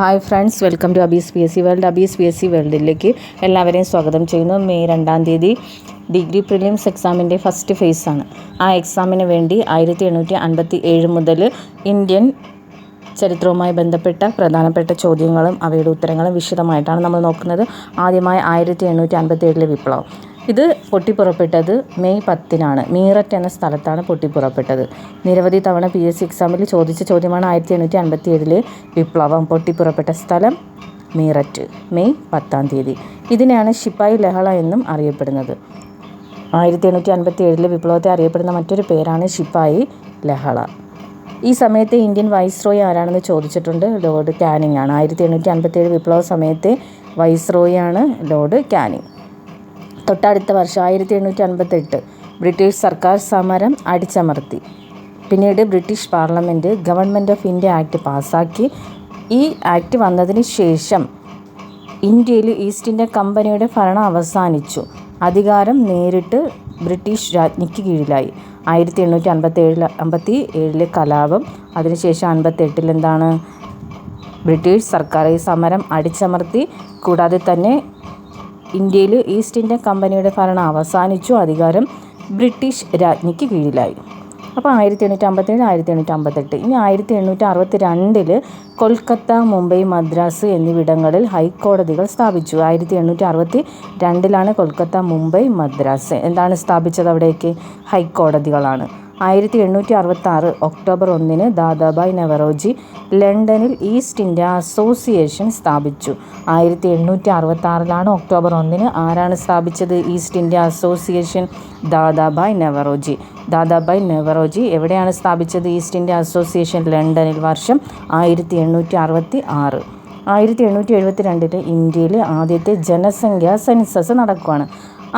Hi friends, welcome to Abees P S C world. Abees P S C വേൾഡിലേക്ക് എല്ലാവരെയും സ്വാഗതം ചെയ്യുന്നു. മെയ് 2-ാം തീയതി ഡിഗ്രി പ്രിലിംസ് എക്സാമിൻ്റെ ഫസ്റ്റ് ഫേസാണ്. ആ എക്സാമിന് വേണ്ടി 1857 മുതൽ ഇന്ത്യൻ ചരിത്രവുമായി ബന്ധപ്പെട്ട പ്രധാനപ്പെട്ട ചോദ്യങ്ങളും അവയുടെ ഉത്തരങ്ങളും വിശദമായിട്ടാണ് നമ്മൾ നോക്കുന്നത്. ആദ്യമായി 1857 വിപ്ലവം. ഇത് പൊട്ടിപ്പുറപ്പെട്ടത് മെയ് 10-നാണ്. മീററ്റ് എന്ന സ്ഥലത്താണ് പൊട്ടിപ്പുറപ്പെട്ടത്. നിരവധി തവണ PSC എക്സാമിൽ ചോദിച്ച ചോദ്യമാണ് 1857 വിപ്ലവം. പൊട്ടിപ്പുറപ്പെട്ട സ്ഥലം മീററ്റ്, മെയ് 10-ാം തീയതി. ഇതിനെയാണ് ശിപ്പായി ലഹള എന്നും അറിയപ്പെടുന്നത്. 1857 വിപ്ലവത്തെ അറിയപ്പെടുന്ന മറ്റൊരു പേരാണ് ശിപ്പായി ലഹള. ഈ സമയത്തെ ഇന്ത്യൻ വൈസ്രോയി ആരാണെന്ന് ചോദിച്ചിട്ടുണ്ട്. ലോർഡ് കാനിങ് ആണ്. 1857 വിപ്ലവ സമയത്തെ വൈസ്രോയിയാണ് ലോർഡ് കാനിങ്. തൊട്ടടുത്ത വർഷം 1858 ബ്രിട്ടീഷ് സർക്കാർ സമരം അടിച്ചമർത്തി. പിന്നീട് British parliament government of India act പാസ്സാക്കി. ഈ ആക്ട് വന്നതിന് ശേഷം ഇന്ത്യയിൽ ഈസ്റ്റ് ഇന്ത്യ കമ്പനിയുടെ ഭരണം അവസാനിച്ചു. അധികാരം നേരിട്ട് ബ്രിട്ടീഷ് രാജ്ഞിക്ക് കീഴിലായി. 1857 കലാപം. അതിനുശേഷം 58 എന്താണ്, ബ്രിട്ടീഷ് സർക്കാർ ഈ സമരം അടിച്ചമർത്തി. കൂടാതെ തന്നെ ഇന്ത്യയിൽ ഈസ്റ്റ് ഇന്ത്യ കമ്പനിയുടെ ഭരണം അവസാനിച്ചു. അധികാരം ബ്രിട്ടീഷ് രാജ്ഞിക്ക് കീഴിലായി. അപ്പോൾ 1857, 1858. ഇനി 1862 കൊൽക്കത്ത, മുംബൈ, മദ്രാസ് എന്നിവിടങ്ങളിൽ ഹൈക്കോടതികൾ സ്ഥാപിച്ചു. 1862 കൊൽക്കത്ത, മുംബൈ, മദ്രാസ് എന്താണ് സ്ഥാപിച്ചത്? അവിടേക്ക് ഹൈക്കോടതികളാണ്. 1866 ഒക്ടോബർ 1 ദാദാഭായ് നവറോജി ലണ്ടനിൽ ഈസ്റ്റ് ഇന്ത്യ അസോസിയേഷൻ സ്ഥാപിച്ചു. 1866 ഒക്ടോബർ 1 ആരാണ് സ്ഥാപിച്ചത് east India association? Dadabhai Naoroji. Dadabhai Naoroji എവിടെയാണ് സ്ഥാപിച്ചത് ഈസ്റ്റ് ഇന്ത്യ അസോസിയേഷൻ? ലണ്ടനിൽ. വർഷം 1866. 1872 ഇന്ത്യയിൽ ആദ്യത്തെ ജനസംഖ്യാ സെൻസസ് നടക്കുകയാണ്.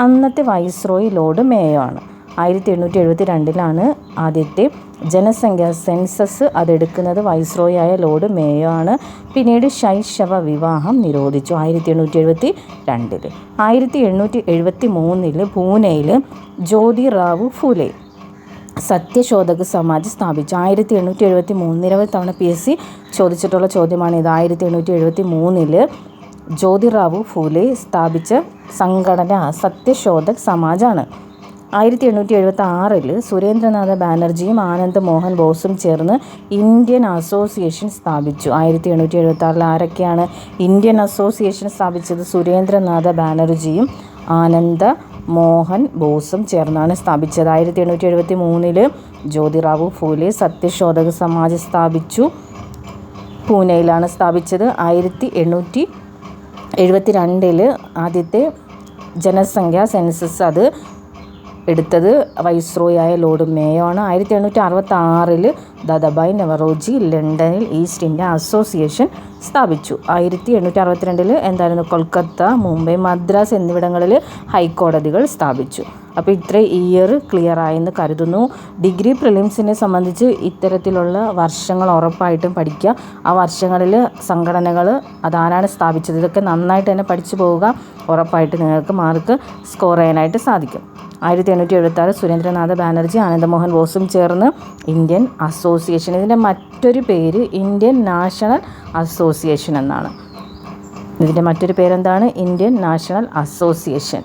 അന്നത്തെ വൈസ്രോയി ലോർഡ് മേയോ ആണ്. 1872 ആദ്യത്തെ ജനസംഖ്യാ സെൻസസ്. അതെടുക്കുന്നത് വൈസ്രോയായ ലോർഡ് മേയോ ആണ്. പിന്നീട് ശൈശവ വിവാഹം നിരോധിച്ചു 1872. 1873 പൂനെയിൽ ജ്യോതിറാവു ഫുലെ സത്യശോധക് സമാജ് സ്ഥാപിച്ചു. 1873 നിരവധി തവണ PSC ചോദിച്ചിട്ടുള്ള ചോദ്യമാണിത്. 1873 ജ്യോതിറാവു ഫുലെ സ്ഥാപിച്ച സംഘടന സത്യശോധക് സമാജാണ്. 1876 സുരേന്ദ്രനാഥ ബാനർജിയും ആനന്ദ് മോഹൻ ബോസും ചേർന്ന് ഇന്ത്യൻ അസോസിയേഷൻ സ്ഥാപിച്ചു. 1876 ആരൊക്കെയാണ് ഇന്ത്യൻ അസോസിയേഷൻ സ്ഥാപിച്ചത്? സുരേന്ദ്രനാഥ ബാനർജിയും ആനന്ദ മോഹൻ ബോസും ചേർന്നാണ് സ്ഥാപിച്ചത്. 1873 ജ്യോതിറാവു ഫൂലെ സത്യശോധക് സമാജ് സ്ഥാപിച്ചു. പൂനെയിലാണ് സ്ഥാപിച്ചത്. 1872 ആദ്യത്തെ ജനസംഖ്യാ സെൻസസ് അത് എടുത്തത് വൈസ്രോയായ ലോർഡ് മേയോ ആണ്. 1866 ദാദാഭായ് നവറോജി ലണ്ടനിൽ ഈസ്റ്റ് ഇന്ത്യ അസോസിയേഷൻ സ്ഥാപിച്ചു. 1862 എന്തായിരുന്നു? കൊൽക്കത്ത, മുംബൈ, മദ്രാസ് എന്നിവിടങ്ങളിൽ ഹൈക്കോടതികൾ സ്ഥാപിച്ചു. അപ്പോൾ ഇത്ര ഇയർ ക്ലിയർ ആയെന്ന് കരുതുന്നു. ഡിഗ്രി പ്രിലിംസിനെ സംബന്ധിച്ച് ഇത്തരത്തിലുള്ള വർഷങ്ങൾ ഉറപ്പായിട്ടും പഠിക്കുക. ആ വർഷങ്ങളിൽ സംഘടനകൾ അതാരാണ് സ്ഥാപിച്ചത്, ഇതൊക്കെ നന്നായിട്ട് തന്നെ പഠിച്ചു പോവുക. ഉറപ്പായിട്ട് നിങ്ങൾക്ക് മാർക്ക് സ്കോർ ചെയ്യാനായിട്ട് സാധിക്കും. 1876 സുരേന്ദ്രനാഥ ബാനർജി ആനന്ദമോഹൻ ബോസും ചേർന്ന് ഇന്ത്യൻ അസോസിയേഷൻ. ഇതിൻ്റെ മറ്റൊരു പേര് ഇന്ത്യൻ നാഷണൽ അസോസിയേഷൻ എന്നാണ്. ഇതിൻ്റെ മറ്റൊരു പേരെന്താണ്? Indian national association.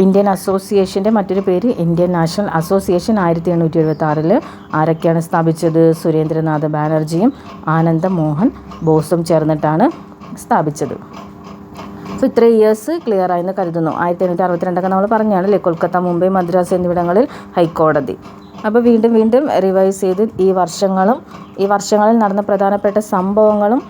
ഇന്ത്യൻ അസോസിയേഷൻ്റെ മറ്റൊരു പേര് ഇന്ത്യൻ നാഷണൽ അസോസിയേഷൻ. 1876 ആരൊക്കെയാണ് സ്ഥാപിച്ചത്? സുരേന്ദ്രനാഥ ബാനർജിയും ആനന്ദ മോഹൻ ബോസും ചേർന്നിട്ടാണ് സ്ഥാപിച്ചത്. അപ്പോൾ ഇത്രയും ഇയേഴ്സ് ക്ലിയർ ആയെന്ന് കരുതുന്നു. 1862 നമ്മൾ പറഞ്ഞാണല്ലേ, കൊൽക്കത്ത, മുംബൈ, മദ്രാസ് എന്നിവിടങ്ങളിൽ ഹൈക്കോടതി. അപ്പോൾ വീണ്ടും റിവൈസ് ചെയ്ത് ഈ വർഷങ്ങളിൽ നടന്ന പ്രധാനപ്പെട്ട സംഭവങ്ങളും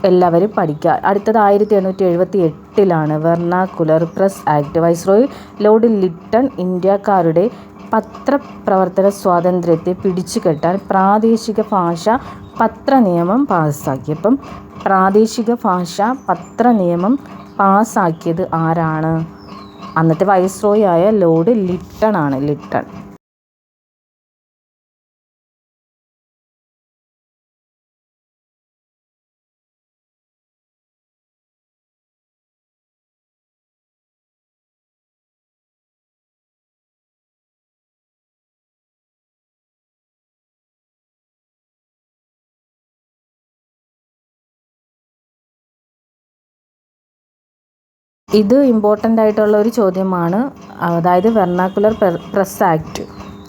എല്ലാവരും പഠിക്കുക. അടുത്തത് 1878 vernacular press act. Viceroy Lord Lytton ഇന്ത്യക്കാരുടെ പത്രപ്രവർത്തന സ്വാതന്ത്ര്യത്തെ പിടിച്ചുകെട്ടാൻ പ്രാദേശിക ഭാഷ പത്ര നിയമം പാസ്സാക്കി. അപ്പം പ്രാദേശിക ഭാഷ പത്ര നിയമം പാസ്സാക്കിയത് ആരാണ്? അന്നത്തെ വൈസ്രോയി ആയ ലോർഡ് ലിട്ടൺ ആണ്. ലിട്ടൺ. ഇത് ഇമ്പോർട്ടൻ്റ് ആയിട്ടുള്ള ഒരു ചോദ്യമാണ്. അതായത് വെർണാക്കുലർ പ്രസ് ആക്ട്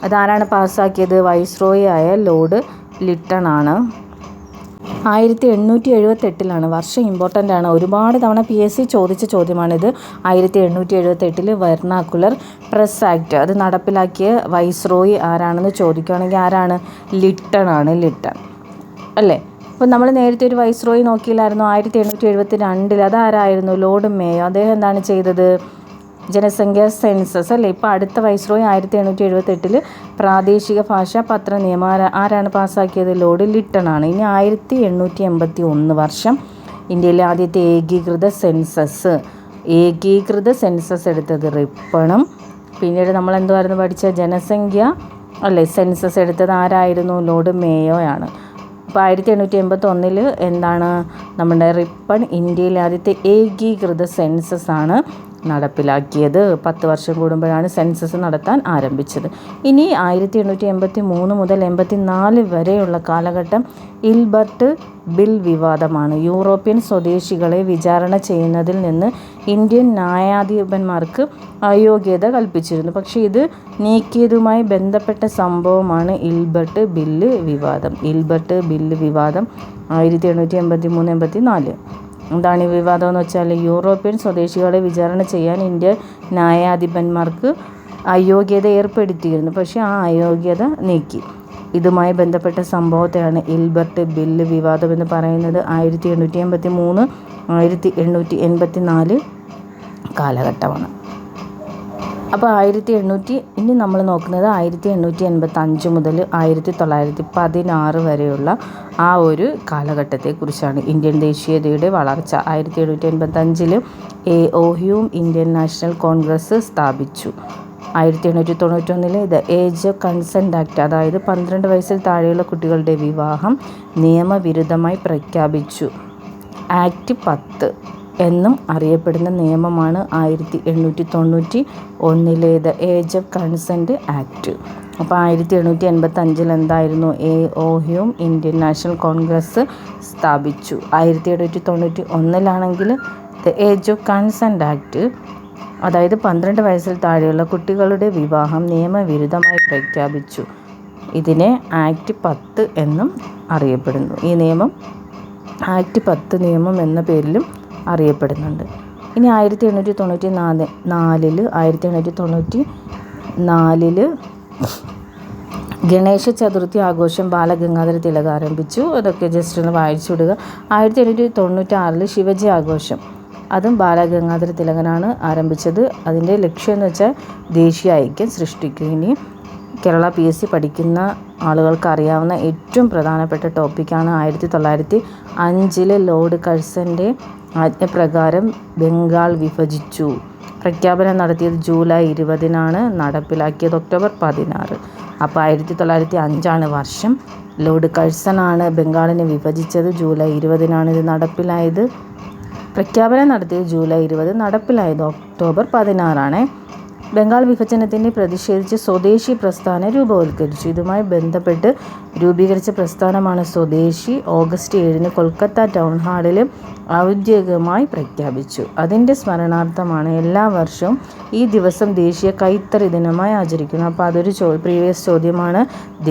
അതാരാണ് പാസ്സാക്കിയത്? വൈസ്രോയി ആയ ലോർഡ് ലിട്ടൺ ആണ്. 1878 വർഷം ഇമ്പോർട്ടൻ്റ് ആണ്. ഒരുപാട് തവണ PSC ചോദിച്ച ചോദ്യമാണിത്. 1878 വെർണാക്കുലർ പ്രസ് ആക്ട് അത് നടപ്പിലാക്കിയ വൈസ്രോയി ആരാണെന്ന് ചോദിക്കുകയാണെങ്കിൽ ആരാണ്? ലിട്ടൺ ആണ്. ലിട്ടൺ അല്ലേ? അപ്പോൾ നമ്മൾ നേരത്തെ ഒരു വൈസ്രോയി നോക്കിയില്ലായിരുന്നു 1872 അതാരായിരുന്നു? Lord Mayo. അദ്ദേഹം എന്താണ് ചെയ്തത്? ജനസംഖ്യാ സെൻസസ് അല്ലേ? ഇപ്പോൾ അടുത്ത വൈസ്രോയി 1878 പ്രാദേശിക ഭാഷാ പത്ര നിയമം ആരാണ് പാസ്സാക്കിയത്? ലോർഡ് ലിട്ടൺ ആണ്. ഇനി 1881 വർഷം ഇന്ത്യയിലെ ആദ്യത്തെ ഏകീകൃത സെൻസസ് എടുത്തത് റിപ്പണും. പിന്നീട് നമ്മൾ എന്തുവായിരുന്നു പഠിച്ച? ജനസംഖ്യ അല്ലേ സെൻസസ് എടുത്തത് ആരായിരുന്നു? ലോർഡ് മേയോയാണ്. അപ്പോൾ 1881 എന്താണ് നമ്മുടെ റിപ്പൺ ഇന്ത്യയിലെ ആദ്യത്തെ ഏകീകൃത സെൻസസ് ആണ് നടപ്പിലാക്കിയത്. 10 വർഷം കൂടുമ്പോഴാണ് സെൻസസ് നടത്താൻ ആരംഭിച്ചത്. ഇനി 1883 മുതൽ 84 വരെയുള്ള കാലഘട്ടം ഇൽബർട്ട് ബിൽ വിവാദമാണ്. യൂറോപ്യൻ സ്വദേശികളെ വിചാരണ ചെയ്യുന്നതിൽ നിന്ന് ഇന്ത്യൻ ന്യായാധിപന്മാർക്ക് അയോഗ്യത കൽപ്പിച്ചിരുന്നു. പക്ഷേ ഇത് നീക്കിയതുമായി ബന്ധപ്പെട്ട സംഭവമാണ് ഇൽബർട്ട് ബില്ല് വിവാദം. 1883-84. എന്താണ് ഈ വിവാദം എന്ന് വെച്ചാൽ യൂറോപ്യൻ സ്വദേശികളെ വിചാരണ ചെയ്യാൻ ഇന്ത്യൻ ന്യായാധിപന്മാർക്ക് അയോഗ്യത ഏർപ്പെടുത്തിയിരുന്നു. പക്ഷേ ആ അയോഗ്യത നീക്കി. ഇതുമായി ബന്ധപ്പെട്ട സംഭവത്തെയാണ് ഇൽബർട്ട് ബില്ല് വിവാദം എന്ന് പറയുന്നത്. 1883-1884 കാലഘട്ടമാണ്. അപ്പോൾ ഇനി നമ്മൾ നോക്കുന്നത് 1885 മുതൽ 1916 വരെയുള്ള ആ ഒരു കാലഘട്ടത്തെക്കുറിച്ചാണ്. ഇന്ത്യൻ ദേശീയതയുടെ വളർച്ച. 1885 A.O. Hume Indian national Congress സ്ഥാപിച്ചു. 1891 the age of consent act അതായത് 12 വയസ്സിൽ താഴെയുള്ള കുട്ടികളുടെ വിവാഹം നിയമവിരുദ്ധമായി പ്രഖ്യാപിച്ചു. ആക്ട് 10 എന്നും അറിയപ്പെടുന്ന നിയമമാണ് 1891 the age of consent act. അപ്പോൾ 1885 എന്തായിരുന്നു? A.O. Hume Indian national Congress സ്ഥാപിച്ചു. 1891 the age of consent act അതായത് 12 വയസ്സിൽ താഴെയുള്ള കുട്ടികളുടെ വിവാഹം നിയമവിരുദ്ധമായി പ്രഖ്യാപിച്ചു. ഇതിനെ ആക്ട് 10 എന്നും അറിയപ്പെടുന്നു. ഈ നിയമം ആക്ട് 10 നിയമം എന്ന പേരിലും അറിയപ്പെടുന്നുണ്ട്. ഇനി 1894 ഗണേശ ചതുർത്ഥി ആഘോഷം ബാലഗംഗാധര തിലക് ആരംഭിച്ചു. അതൊക്കെ ജസ്റ്റ് ഒന്ന് വായിച്ചു വിടുക. 1896 ശിവജി ആഘോഷം അതും ബാലഗംഗാധര തിലകനാണ് ആരംഭിച്ചത്. അതിൻ്റെ ലക്ഷ്യം എന്ന് വെച്ചാൽ ദേശീയ ഐക്യം സൃഷ്ടിക്കുക. ഇനി കേരള PSC പഠിക്കുന്ന ആളുകൾക്ക് അറിയാവുന്ന ഏറ്റവും പ്രധാനപ്പെട്ട ടോപ്പിക്കാണ് 1905 ലോർഡ് കഴ്സൻ്റെ ആജ്ഞപ്രകാരം ബംഗാൾ വിഭജിച്ചു. പ്രഖ്യാപനം നടത്തിയത് ജൂലൈ 20 നടപ്പിലാക്കിയത് ഒക്ടോബർ 16. അപ്പോൾ 1905 വർഷം. ലോർഡ് കഴ്സനാണ് ബംഗാളിനെ വിഭജിച്ചത്. ജൂലൈ 20 ഇത് നടപ്പിലായത്. പ്രഖ്യാപനം നടത്തിയത് ജൂലൈ 20, നടപ്പിലായത് ഒക്ടോബർ 16. ബംഗാൾ വിഭജനത്തിനെ പ്രതിഷേധിച്ച് സ്വദേശി പ്രസ്ഥാനം രൂപവത്കരിച്ചു. ഇതുമായി ബന്ധപ്പെട്ട് രൂപീകരിച്ച പ്രസ്ഥാനമാണ് സ്വദേശി. ഓഗസ്റ്റ് 7 കൊൽക്കത്ത ടൗൺ ഹാളിൽ ഔദ്യോഗികമായി പ്രഖ്യാപിച്ചു. അതിൻ്റെ സ്മരണാർത്ഥമാണ് എല്ലാ വർഷവും ഈ ദിവസം ദേശീയ കൈത്തറി ദിനമായി ആചരിക്കുന്നത്. അപ്പോൾ അതൊരു പ്രീവിയസ് ചോദ്യമാണ്.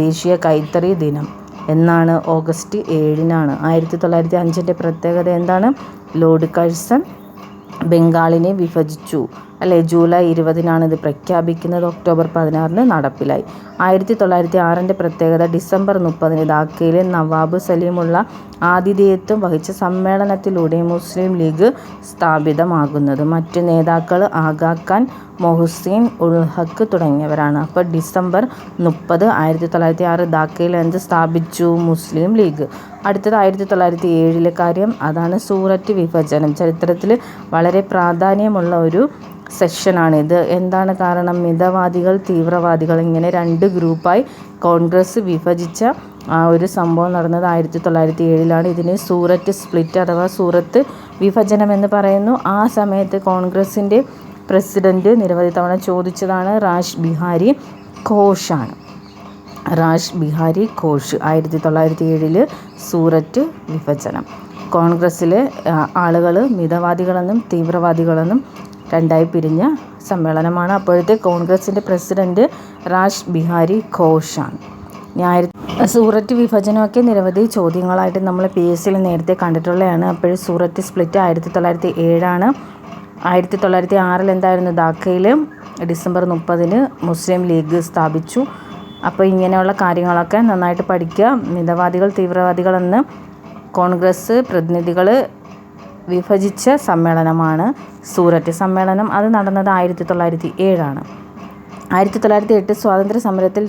ദേശീയ കൈത്തറി ദിനം എന്നാണ്? ഓഗസ്റ്റ് 7. 1905 പ്രത്യേകത എന്താണ്? ലോർഡ് കഴ്സൺ ബംഗാളിനെ വിഭജിച്ചു അല്ലേ? ജൂലൈ 20 ഇത് പ്രഖ്യാപിക്കുന്നത്. ഒക്ടോബർ 16 നടപ്പിലായി. 1906 പ്രത്യേകത ഡിസംബർ 30 ധാക്കയിലെ നവാബ് സലീമുള്ള ആതിഥേയത്വം വഹിച്ച സമ്മേളനത്തിലൂടെ മുസ്ലിം ലീഗ് സ്ഥാപിതമാകുന്നത്. മറ്റ് നേതാക്കൾ ആഗാ ഖാൻ, മൊഹ്സിൻ ഉൽ ഹക്ക് തുടങ്ങിയവരാണ്. അപ്പോൾ ഡിസംബർ 30 1906 ധാക്കയിൽ എന്ത് സ്ഥാപിച്ചു? മുസ്ലിം ലീഗ്. അടുത്തത് 1907 കാര്യം. അതാണ് സൂററ്റ് വിഭജനം. ചരിത്രത്തിൽ വളരെ പ്രാധാന്യമുള്ള ഒരു സെക്ഷനാണിത്. എന്താണ് കാരണം? മിതവാദികൾ, തീവ്രവാദികൾ ഇങ്ങനെ 2 ഗ്രൂപ്പായി കോൺഗ്രസ് വിഭജിച്ച ആ ഒരു സംഭവം നടന്നത് 1907. ഇതിനെ സൂററ്റ് സ്പ്ലിറ്റ് അഥവാ സൂറത്ത് വിഭജനം എന്ന് പറയുന്നു. ആ സമയത്ത് കോൺഗ്രസിൻ്റെ പ്രസിഡന്റ് നിരവധി തവണ ചോദിച്ചതാണ് റാഷ് ബിഹാരി ഘോഷാണ്. റാഷ് ബിഹാരി ഘോഷ് 1907 സൂററ്റ് വിഭജനം. കോൺഗ്രസ്സിലെ ആളുകൾ മിതവാദികളെന്നും തീവ്രവാദികളെന്നും രണ്ടായി പിരിഞ്ഞ സമ്മേളനമാണ്. അപ്പോഴത്തെ കോൺഗ്രസിൻ്റെ പ്രസിഡൻറ്റ് രാജ് ബിഹാരി ഘോഷാണ്. സൂററ്റ് വിഭജനമൊക്കെ നിരവധി ചോദ്യങ്ങളായിട്ട് നമ്മൾ PSCയിൽ നേരത്തെ കണ്ടിട്ടുള്ളതാണ്. അപ്പോൾ സൂററ്റ് സ്പ്ലിറ്റ് 1907 1906 എന്തായിരുന്നു, ധാക്കയിൽ ഡിസംബർ 30 മുസ്ലിം ലീഗ് സ്ഥാപിച്ചു. അപ്പോൾ ഇങ്ങനെയുള്ള കാര്യങ്ങളൊക്കെ നന്നായിട്ട് പഠിക്കുക. മിതവാദികൾ തീവ്രവാദികളെന്ന് കോൺഗ്രസ് പ്രതിനിധികൾ വിഭജിച്ച സമ്മേളനമാണ് സൂററ്റ് സമ്മേളനം. അത് നടന്നത് 1907 1908 സ്വാതന്ത്ര്യ സമരത്തിൽ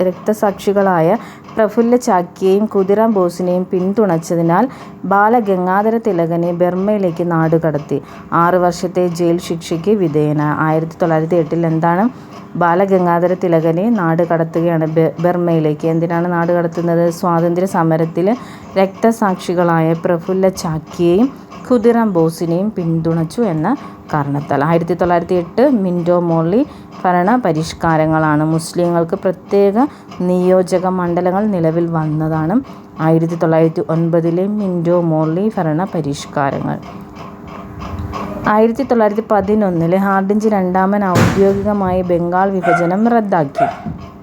രക്തസാക്ഷികളായ പ്രഫുല്ല ചാക്കിയെയും ഖുദിറാം ബോസിനെയും പിന്തുണച്ചതിനാൽ ബാലഗംഗാധര തിലകനെ ബർമ്മയിലേക്ക് നാടുകടത്തി. 6 വർഷത്തെ ജയിൽ ശിക്ഷയ്ക്ക് വിധേയനായി. 1908 എന്താണ്, ബാലഗംഗാധര തിലകനെ നാട് കടത്തുകയാണ് ബർമ്മയിലേക്ക്. എന്തിനാണ് നാട് കടത്തുന്നത്? സ്വാതന്ത്ര്യ സമരത്തിൽ രക്തസാക്ഷികളായ പ്രഫുല്ല ചാക്കിയെയും ഖുദിറാം ബോസിനെയും പിന്തുണച്ചു എന്ന കാരണത്താൽ. 1908 മിൻറ്റോ മോർലി ഭരണ പരിഷ്കാരങ്ങളാണ്. മുസ്ലിങ്ങൾക്ക് പ്രത്യേക നിയോജക മണ്ഡലങ്ങൾ നിലവിൽ വന്നതാണ് 1909 മിൻറ്റോ മോർലി ഭരണ പരിഷ്കാരങ്ങൾ. 1911 ഹാർഡിഞ്ച് രണ്ടാമൻ ഔദ്യോഗികമായി ബംഗാൾ വിഭജനം റദ്ദാക്കി.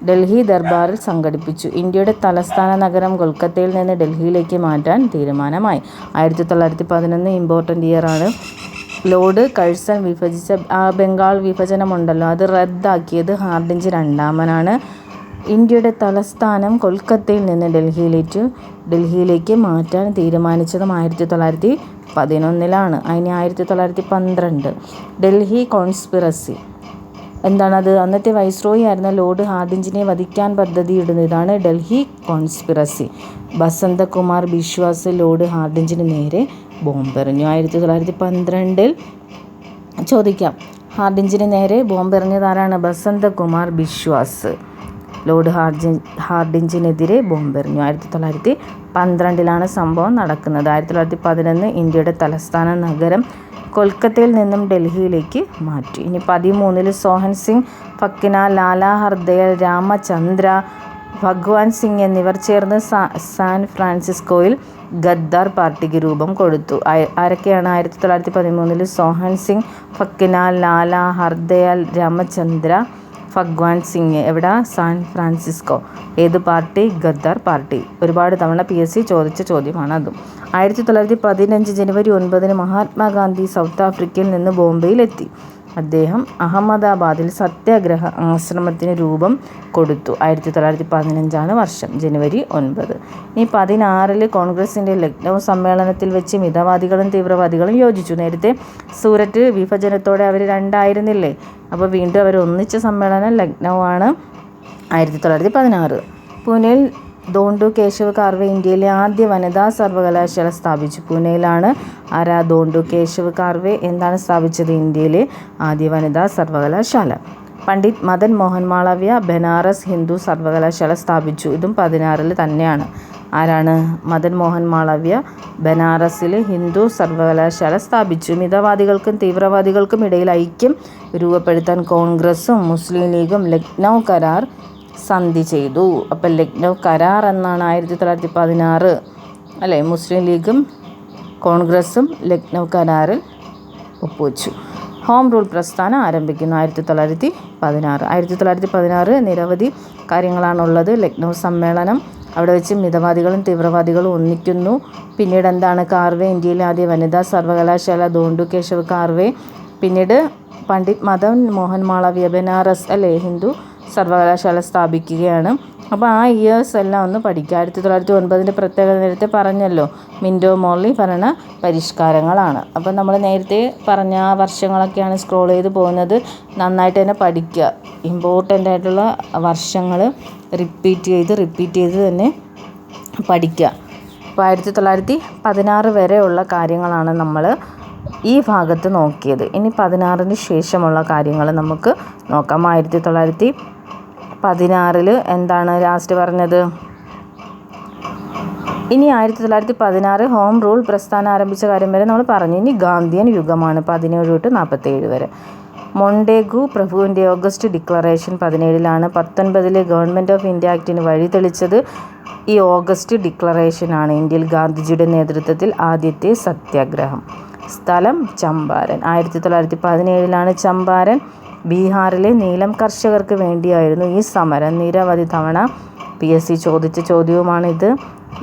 ഡൽഹി ദർബാറിൽ സംഘടിപ്പിച്ചു. ഇന്ത്യയുടെ തലസ്ഥാന നഗരം കൊൽക്കത്തയിൽ നിന്ന് ഡൽഹിയിലേക്ക് മാറ്റാൻ തീരുമാനമായി. 1911 ഇമ്പോർട്ടൻ്റ് ഇയറാണ്. ലോർഡ് കഴ്സൺ വിഭജിച്ച ബംഗാൾ വിഭജനമുണ്ടല്ലോ, അത് റദ്ദാക്കിയത് ഹാർഡിഞ്ച് രണ്ടാമനാണ്. ഇന്ത്യയുടെ തലസ്ഥാനം കൊൽക്കത്തയിൽ നിന്ന് ഡൽഹിയിലേക്ക് മാറ്റാൻ തീരുമാനിച്ചതും 1911. അതിന് 1912 ഡൽഹി കോൺസ്പിറസി എന്താണത്? അന്നത്തെ വൈസ്രോയി ആയിരുന്ന ലോർഡ് ഹാർഡിഞ്ചിനെ വധിക്കാൻ പദ്ധതിയിടുന്നു. ഇതാണ് ഡൽഹി കോൺസ്പിറസി. ബസന്തകുമാർ ബിശ്വാസ് ലോർഡ് ഹാർഡിഞ്ചിന് നേരെ ബോംബെറിഞ്ഞു. 1912 ചോദിക്കാം, ഹാർഡിഞ്ചിന് നേരെ ബോംബെറിഞ്ഞതാരാണ്? ബസന്തകുമാർ ബിശ്വാസ് ലോർഡ് ഹാർഡിഞ്ചിനെതിരെ ബോംബെറിഞ്ഞു. 1912 സംഭവം നടക്കുന്നത്. 1911 ഇന്ത്യയുടെ തലസ്ഥാന നഗരം കൊൽക്കത്തയിൽ നിന്നും ഡൽഹിയിലേക്ക് മാറ്റി. ഇനി 13 സോഹൻ സിംഗ് ഫക്കിന, ലാലാ ഹർദയാൽ, രാമചന്ദ്ര, ഭഗ്വാൻ സിംഗ് എന്നിവർ ചേർന്ന് സാൻ ഫ്രാൻസിസ്കോയിൽ ഗദ്ദാർ പാർട്ടിക്ക് രൂപം കൊടുത്തു. ആരൊക്കെയാണ്? 1913 സോഹൻ സിംഗ് ഫക്കിന, ലാലാ ഹർദയാൽ, രാമചന്ദ്ര, ഭഗ്വാൻ സിംഗ്. എവിടെ? San Francisco. ഏത് പാർട്ടി? ഗദ്ദാർ പാർട്ടി. ഒരുപാട് തവണ PSC ചോദിച്ച ചോദ്യമാണ് അതും. 1915 ജനുവരി 9 മഹാത്മാഗാന്ധി സൗത്ത് ആഫ്രിക്കയിൽ നിന്ന് ബോംബെയിലെത്തി. അദ്ദേഹം അഹമ്മദാബാദിൽ സത്യാഗ്രഹ ആശ്രമത്തിന് രൂപം കൊടുത്തു. 1915 വർഷം, ജനുവരി 9. ഇനി 16 കോൺഗ്രസിൻ്റെ ലക്നൗ സമ്മേളനത്തിൽ വെച്ച് മിതവാദികളും തീവ്രവാദികളും യോജിച്ചു. നേരത്തെ സൂററ്റ് വിഭജനത്തോടെ അവർ രണ്ടായിരുന്നില്ലേ, അപ്പോൾ വീണ്ടും അവർ ഒന്നിച്ച സമ്മേളനം ലക്നൗ ആണ് 1916. പൂനെയിൽ ദോണ്ടു കേശവ് കാർവെ ഇന്ത്യയിലെ ആദ്യ വനിതാ സർവകലാശാല സ്ഥാപിച്ചു. പൂനെയിലാണ് ദോണ്ടു കേശവ് കാർവെ എന്താണ് സ്ഥാപിച്ചത്? ഇന്ത്യയിലെ ആദ്യ വനിതാ സർവകലാശാല. പണ്ഡിറ്റ് മദൻ മോഹൻ മാളവ്യ ബനാറസ് ഹിന്ദു സർവകലാശാല സ്ഥാപിച്ചു. ഇതും 16 തന്നെയാണ്. ആരാണ്? മദൻ മോഹൻ മാളവ്യ ബനാറസിൽ ഹിന്ദു സർവകലാശാല സ്ഥാപിച്ചു. മിതവാദികൾക്കും തീവ്രവാദികൾക്കും ഇടയിൽ ഐക്യം രൂപപ്പെടുത്താൻ കോൺഗ്രസും മുസ്ലിം ലീഗും ലക്നൗ കരാർ സന്ധി ചെയ്തു. അപ്പം ലക്നൗ കരാർ എന്നാണ് 1916 അല്ലേ. മുസ്ലിം ലീഗും കോൺഗ്രസും ലക്നൗ കരാറിൽ ഒപ്പുവെച്ചു. ഹോം റൂൾ പ്രസ്ഥാനം ആരംഭിക്കുന്നു 1916. 1916 നിരവധി കാര്യങ്ങളാണുള്ളത്. ലക്നൗ സമ്മേളനം, അവിടെ വെച്ച് മിതവാദികളും തീവ്രവാദികളും ഒന്നിക്കുന്നു. പിന്നീട് എന്താണ്? കാർവെ ഇന്ത്യയിലെ ആദ്യ വനിതാ സർവകലാശാല ദോണ്ടു കേശവ് കാർവെ. പിന്നീട് പണ്ഡിറ്റ് മദൻ മോഹൻ മാളവ്യ ബനാറസ് അല്ലേ ഹിന്ദു സർവകലാശാല സ്ഥാപിക്കുകയാണ്. അപ്പോൾ ആ ഇയേഴ്സ് എല്ലാം ഒന്ന് പഠിക്കുക. 1909 പ്രത്യേകത നേരത്തെ പറഞ്ഞല്ലോ, മിൻറ്റോ മോർലി ഭരണ പരിഷ്കാരങ്ങളാണ്. അപ്പോൾ നമ്മൾ നേരത്തെ പറഞ്ഞ ആ വർഷങ്ങളൊക്കെയാണ് സ്ക്രോൾ ചെയ്ത് പോകുന്നത്. നന്നായിട്ട് തന്നെ പഠിക്കുക. ഇമ്പോർട്ടൻ്റ് ആയിട്ടുള്ള വർഷങ്ങൾ റിപ്പീറ്റ് ചെയ്ത് തന്നെ പഠിക്കുക. അപ്പോൾ 1916 വരെയുള്ള കാര്യങ്ങളാണ് നമ്മൾ ഈ ഭാഗത്ത് നോക്കിയത്. ഇനി 16 ശേഷമുള്ള കാര്യങ്ങൾ നമുക്ക് നോക്കാം. 1916 എന്താണ് ലാസ്റ്റ് പറഞ്ഞത്? ഇനി 1916 ഹോം റൂൾ പ്രസ്ഥാനം ആരംഭിച്ച കാര്യം വരെ നമ്മൾ പറഞ്ഞു. ഇനി ഗാന്ധിയൻ യുഗമാണ് 17 തൊട്ട് 47 വരെ. മൊണ്ടേഗു പ്രഭുവിൻ്റെ August declaration 17 1919 government of India ആക്ടിന് വഴി തെളിച്ചത്. ഈ ഓഗസ്റ്റ് ഡിക്ലറേഷനാണ് ഇന്ത്യയിൽ ഗാന്ധിജിയുടെ നേതൃത്വത്തിൽ ആദ്യത്തെ സത്യാഗ്രഹം. സ്ഥലം ചമ്പാരൻ. 1917 ചമ്പാരൻ. ബീഹാറിലെ നീലം കർഷകർക്ക് വേണ്ടിയായിരുന്നു ഈ സമരം. നിരവധി തവണ PSC ചോദിച്ച ചോദ്യവുമാണിത്.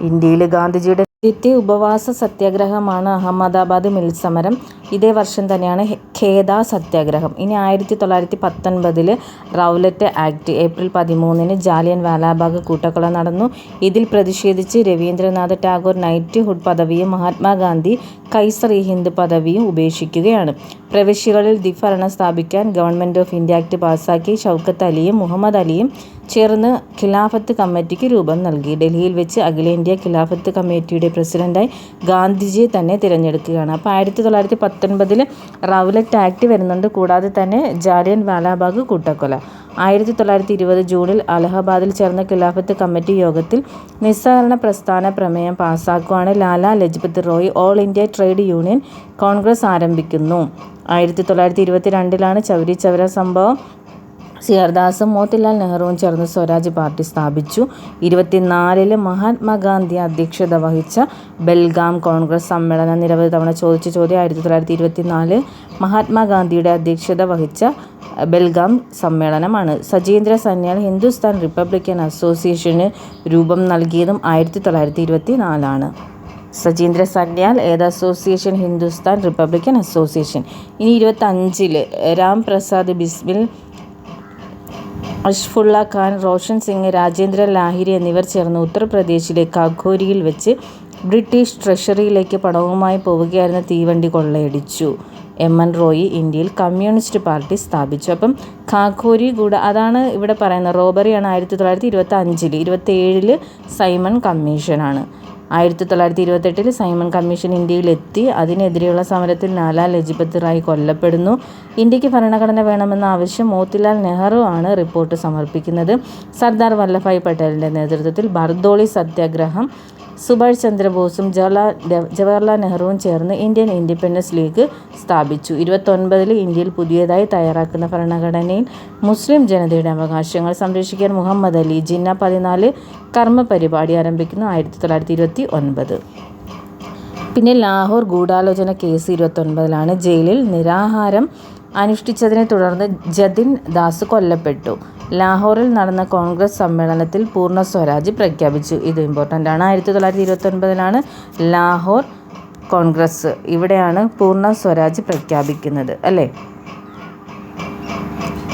ഇന്ത്യയിൽ ഗാന്ധിജിയുടെ ആദ്യത്തെ ഉപവാസ സത്യാഗ്രഹമാണ് അഹമ്മദാബാദ് മിൽ സമരം. ഇതേ വർഷം തന്നെയാണ് ഖേദ സത്യാഗ്രഹം. ഇനി 1919 Rowlatt act. April 13 Jallian Walabagh കൂട്ടക്കൊല നടന്നു. ഇതിൽ പ്രതിഷേധിച്ച് രവീന്ദ്രനാഥ് ടാഗോർ നൈറ്റ്ഹുഡ് പദവിയും മഹാത്മാഗാന്ധി കൈസർ-ഇ-ഹിന്ദ് പദവിയും ഉപേക്ഷിക്കുകയാണ്. പ്രവിശ്യകളിൽ ദ്വിഭരണം സ്ഥാപിക്കാൻ ഗവൺമെൻറ് ഓഫ് ഇന്ത്യ ആക്ട് പാസ്സാക്കി. ഷൗക്കത്ത് അലിയും മുഹമ്മദ് അലിയും ചേർന്ന് ഖിലാഫത്ത് കമ്മിറ്റിക്ക് രൂപം നൽകി. ഡൽഹിയിൽ വെച്ച് അഖിലേന്ത്യാ ഖിലാഫത്ത് കമ്മിറ്റിയുടെ പ്രസിഡന്റായി ഗാന്ധിജിയെ തന്നെ തിരഞ്ഞെടുക്കുകയാണ്. അപ്പോൾ 1919 റൗലറ്റ് ആക്ട് വരുന്നുണ്ട്. കൂടാതെ തന്നെ ജാലിയൻ വാലാബാഗ് കൂട്ടക്കൊല. 1920 ജൂണിൽ അലഹബാദിൽ ചേർന്ന ഖിലാഫത്ത് കമ്മിറ്റി യോഗത്തിൽ നിസ്സഹകരണ പ്രസ്ഥാന പ്രമേയം പാസ്സാക്കുകയാണ്. Lala Lajpat Rai all India trade union congress ആരംഭിക്കുന്നു. 1922 ചൗരി ചൗര സംഭവം. CR ദാസും മോത്തിലാൽ നെഹ്റുവും ചേർന്ന് സ്വരാജ് പാർട്ടി സ്ഥാപിച്ചു. 24 മഹാത്മാഗാന്ധി അധ്യക്ഷത വഹിച്ച ബെൽഗാം കോൺഗ്രസ് സമ്മേളനം. നിരവധി തവണ ചോദിച്ച ചോദ്യം. 1924 മഹാത്മാഗാന്ധിയുടെ അധ്യക്ഷത വഹിച്ച ബെൽഗാം സമ്മേളനമാണ്. സജീന്ദ്ര സന്യാൽ ഹിന്ദുസ്ഥാൻ റിപ്പബ്ലിക്കൻ അസോസിയേഷന് രൂപം നൽകിയതും 1924. സജീന്ദ്ര സന്യാൽ ഏത് അസോസിയേഷൻ? Hindustan Republican association. ഇനി 25 രാം പ്രസാദ് ബിസ്മിൽ, അഷ്ഫുള്ള ഖാൻ, റോഷൻ സിംഗ്, രാജേന്ദ്ര ലാഹിരി എന്നിവർ ചേർന്ന് ഉത്തർപ്രദേശിലെ കാഘോരിയിൽ വെച്ച് ബ്രിട്ടീഷ് ട്രഷറിയിലേക്ക് പണവുമായി പോവുകയായിരുന്ന തീവണ്ടി കൊള്ളയടിച്ചു. MN റോയി ഇന്ത്യയിൽ കമ്മ്യൂണിസ്റ്റ് പാർട്ടി സ്ഥാപിച്ചു. അപ്പം കാഘോരി അതാണ് ഇവിടെ പറയുന്നത്. റോബറിയാണ് 1925. 27 സൈമൺ കമ്മീഷനാണ്. 1928 സൈമൺ കമ്മീഷൻ ഇന്ത്യയിലെത്തി. അതിനെതിരെയുള്ള സമരത്തിൽ ലാലാ ലജ്പത് റായ് കൊല്ലപ്പെടുന്നു. ഇന്ത്യക്ക് ഭരണഘടന വേണമെന്ന ആവശ്യം മോത്തിലാൽ നെഹ്റു ആണ് റിപ്പോർട്ട് സമർപ്പിക്കുന്നത്. സർദാർ വല്ലഭായ് പട്ടേലിൻ്റെ നേതൃത്വത്തിൽ ബർദോളി സത്യാഗ്രഹം. സുഭാഷ് ചന്ദ്രബോസും ജവഹർലാൽ നെഹ്റുവും ചേർന്ന് ഇന്ത്യൻ ഇൻഡിപെൻഡൻസ് ലീഗ് സ്ഥാപിച്ചു. 1929 ഇന്ത്യയിൽ പുതിയതായി തയ്യാറാക്കുന്ന ഭരണഘടനയിൽ മുസ്ലിം ജനതയുടെ അവകാശങ്ങൾ സംരക്ഷിക്കാൻ മുഹമ്മദ് അലി ജിന്ന 14 കർമ്മ പരിപാടി ആരംഭിക്കുന്നു. 1929. പിന്നെ ലാഹോർ ഗൂഢാലോചന കേസ് 29 ജയിലിൽ നിരാഹാരം അനുഷ്ഠിച്ചതിനെ തുടർന്ന് ജതിൻ ദാസ് കൊല്ലപ്പെട്ടു. ലാഹോറിൽ നടന്ന കോൺഗ്രസ് സമ്മേളനത്തിൽ പൂർണ്ണ സ്വരാജ് പ്രഖ്യാപിച്ചു. ഇത് ഇമ്പോർട്ടൻ്റ് ആണ്. 1929 ലാഹോർ കോൺഗ്രസ്. ഇവിടെയാണ് പൂർണ്ണ സ്വരാജ് പ്രഖ്യാപിക്കുന്നത് അല്ലേ.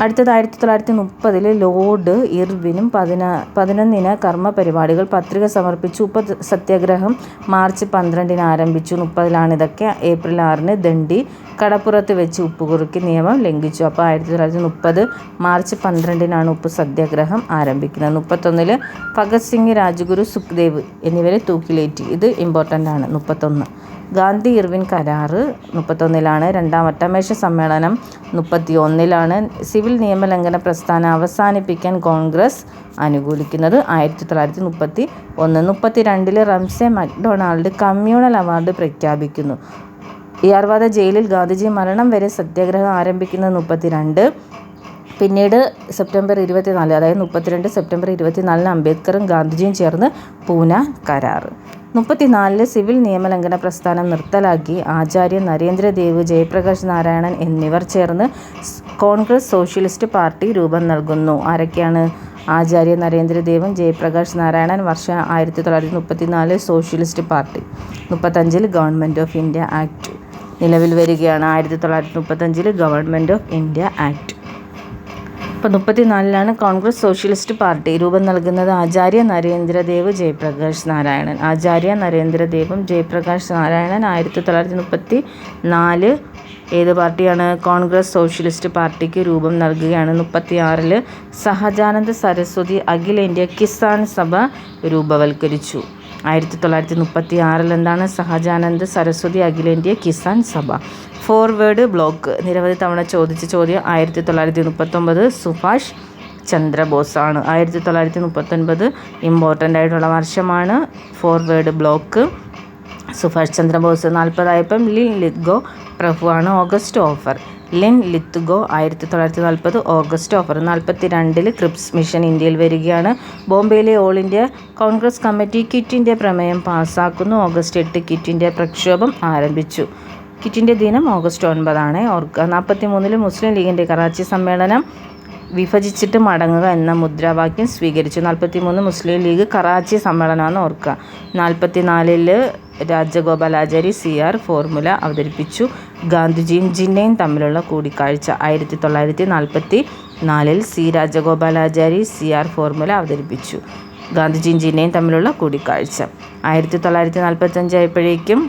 അടുത്തത് 1930 ലോർഡ് ഇർവിനും 11 കർമ്മ പരിപാടികൾ പത്രിക സമർപ്പിച്ചു. ഉപ്പ് സത്യാഗ്രഹം മാർച്ച് 12 ആരംഭിച്ചു. 30 ഇതൊക്കെ. ഏപ്രിൽ 6 ദണ്ഡി കടപ്പുറത്ത് വെച്ച് ഉപ്പ് കുറുക്കി നിയമം ലംഘിച്ചു. അപ്പോൾ 1930 മാർച്ച് 12 ഉപ്പ് സത്യാഗ്രഹം ആരംഭിക്കുന്നത്. 31 ഭഗത് സിംഗ്, രാജ്ഗുരു, സുഖ്ദേവ് എന്നിവരെ തൂക്കിലേറ്റി. ഇത് ഇമ്പോർട്ടൻ്റ് ആണ്. 31 ഗാന്ധി ഇർവിൻ കരാറ് 31 രണ്ടാം വട്ടമേശ സമ്മേളനം 31 സിവിൽ നിയമലംഘന പ്രസ്ഥാനം അവസാനിപ്പിക്കാൻ കോൺഗ്രസ് അനുകൂലിക്കുന്നത് 1931. 32 റംസെ മക്ഡൊണാൾഡ് കമ്മ്യൂണൽ അവാർഡ് പ്രഖ്യാപിക്കുന്നു. യാർവാദ ജയിലിൽ ഗാന്ധിജി മരണം വരെ സത്യാഗ്രഹം ആരംഭിക്കുന്നത് 32. പിന്നീട് സെപ്റ്റംബർ 24, അതായത് 32 സെപ്റ്റംബർ 24 അംബേദ്കറും ഗാന്ധിജിയും ചേർന്ന് പൂന കരാറ്. 34 സിവിൽ നിയമലംഘന പ്രസ്ഥാനം നിർത്തലാക്കി. ആചാര്യ നരേന്ദ്രദേവ്, ജയപ്രകാശ് നാരായണൻ എന്നിവർ ചേർന്ന് കോൺഗ്രസ് സോഷ്യലിസ്റ്റ് പാർട്ടി രൂപം നൽകുന്നു. ആരൊക്കെയാണ്? ആചാര്യ നരേന്ദ്രദേവും ജയപ്രകാശ് നാരായണൻ. വർഷം 1934 socialist party. 35 government of India act നിലവിൽ വരികയാണ്. 1935 ഗവൺമെൻറ് ഓഫ് ഇന്ത്യ ആക്ട്. അപ്പോൾ 34 കോൺഗ്രസ് സോഷ്യലിസ്റ്റ് പാർട്ടി രൂപം നൽകുന്നത്. ആചാര്യ നരേന്ദ്രദേവ്, ജയപ്രകാശ് നാരായണൻ. ആചാര്യ നരേന്ദ്രദേവും ജയപ്രകാശ് നാരായണൻ 1934 ഏത് പാർട്ടിയാണ്? കോൺഗ്രസ് സോഷ്യലിസ്റ്റ് പാർട്ടിക്ക് രൂപം നൽകുകയാണ്. 36 സഹജാനന്ദ സരസ്വതി അഖിലേന്ത്യാ കിസാൻ സഭ രൂപവൽക്കരിച്ചു. 1936 എന്താണ്? സഹജാനന്ദ സരസ്വതി അഖിലേന്ത്യാ കിസാൻ സഭ. ഫോർവേഡ് ബ്ലോക്ക് നിരവധി തവണ ചോദിച്ച ചോദ്യം. 1939 സുഭാഷ് ചന്ദ്രബോസാണ്. 1939 ഇമ്പോർട്ടൻ്റ് ആയിട്ടുള്ള വർഷമാണ്. Forward bloc Subhash Chandrabose. 40 ലീ ലിത്ഗോ പ്രഭുവാണ്. August offer Linlithgow 1940 August 42 Cripps mission ഇന്ത്യയിൽ വരികയാണ്. ബോംബെയിലെ all India congress committee quit India പ്രമേയം പാസ്സാക്കുന്നു. ഓഗസ്റ്റ് 8 ക്വിറ്റ് ഇന്ത്യ പ്രക്ഷോഭം ആരംഭിച്ചു. ക്വിറ്റ് ഇന്ത്യ ദിനം ഓഗസ്റ്റ് 9 ഓർക്കുക. 43 മുസ്ലിം ലീഗിൻ്റെ കറാച്ചി സമ്മേളനം വിഭജിച്ചിട്ട് മടങ്ങുക എന്ന മുദ്രാവാക്യം സ്വീകരിച്ചു. 43 മുസ്ലിം ലീഗ് കറാച്ചി സമ്മേളനമാണെന്ന് ഓർക്കുക. 44 രാജഗോപാലാചാരി CR ഫോർമുല അവതരിപ്പിച്ചു. ഗാന്ധിജിയും ജിന്നയും തമ്മിലുള്ള കൂടിക്കാഴ്ച 1944 C രാജഗോപാലാചാരി CR ഫോർമുല അവതരിപ്പിച്ചു. ഗാന്ധിജിയും ജിന്നയും തമ്മിലുള്ള കൂടിക്കാഴ്ച 1945 ആയപ്പോഴേക്കും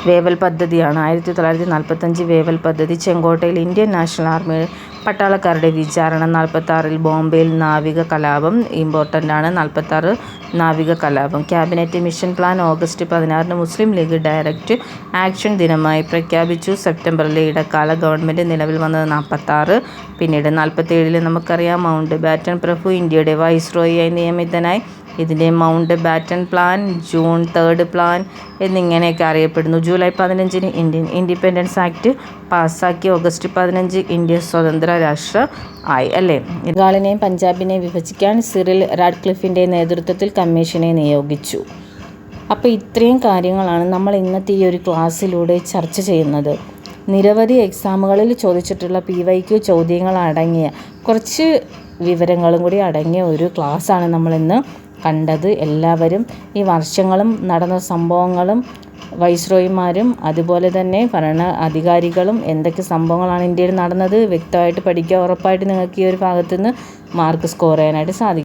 വേവൽ പദ്ധതിയാണ്. 1945 വേവൽ പദ്ധതി. ചെങ്കോട്ടയിൽ ഇന്ത്യൻ നാഷണൽ ആർമി പട്ടാളക്കാരുടെ വിചാരണ. 46 ബോംബെയിൽ നാവിക കലാപം. ഇമ്പോർട്ടൻ്റ് ആണ് 46 നാവിക കലാപം. ക്യാബിനറ്റ് മിഷൻ പ്ലാൻ ഓഗസ്റ്റ് 16 മുസ്ലിം ലീഗ് ഡയറക്റ്റ് ആക്ഷൻ ദിനമായി പ്രഖ്യാപിച്ചു. സെപ്റ്റംബറിലെ ഇടക്കാല ഗവൺമെൻറ് നിലവിൽ വന്നത് 46. പിന്നീട് 47 നമുക്കറിയാം മൗണ്ട് ബാറ്റൺ പ്രഭു ഇന്ത്യയുടെ വൈസ്രോയിയായി നിയമിതനായി. ഇതിൻ്റെ Mountbatten plan, June 3 plan എന്നിങ്ങനെയൊക്കെ അറിയപ്പെടുന്നു. ജൂലൈ 15 ഇന്ത്യൻ ഇൻഡിപെൻഡൻസ് ആക്ട് പാസ്സാക്കി. ഓഗസ്റ്റ് 15 ഇന്ത്യ സ്വതന്ത്ര രാഷ്ട്രം ആയി അല്ലേ. ബംഗാളിനെയും പഞ്ചാബിനെയും വിഭജിക്കാൻ സിറിൽ റാഡ്ക്ലിഫിൻ്റെ നേതൃത്വത്തിൽ കമ്മീഷനെ നിയോഗിച്ചു. അപ്പോൾ ഇത്രയും കാര്യങ്ങളാണ് നമ്മൾ ഇന്നത്തെ ഈ ഒരു ക്ലാസ്സിലൂടെ ചർച്ച ചെയ്യുന്നത്. നിരവധി എക്സാമുകളിൽ ചോദിച്ചിട്ടുള്ള PYQ ചോദ്യങ്ങൾ അടങ്ങിയ കുറച്ച് വിവരങ്ങളും കൂടി അടങ്ങിയ ഒരു ക്ലാസ്സാണ് നമ്മളിന്ന് കണ്ടത്. എല്ലാവരും ഈ വർഷങ്ങളും നടന്ന സംഭവങ്ങളും വൈസ്രോയിമാരും അതുപോലെ തന്നെ ഭരണ അധികാരികളും എന്തൊക്കെ സംഭവങ്ങളാണ് ഇന്ത്യയിൽ നടന്നത് വ്യക്തമായിട്ട് പഠിക്കുക. ഉറപ്പായിട്ട് നിങ്ങൾക്ക് ഈ ഒരു ഭാഗത്തുനിന്ന് മാർക്ക് സ്കോർ ചെയ്യാനായിട്ട് സാധിക്കും.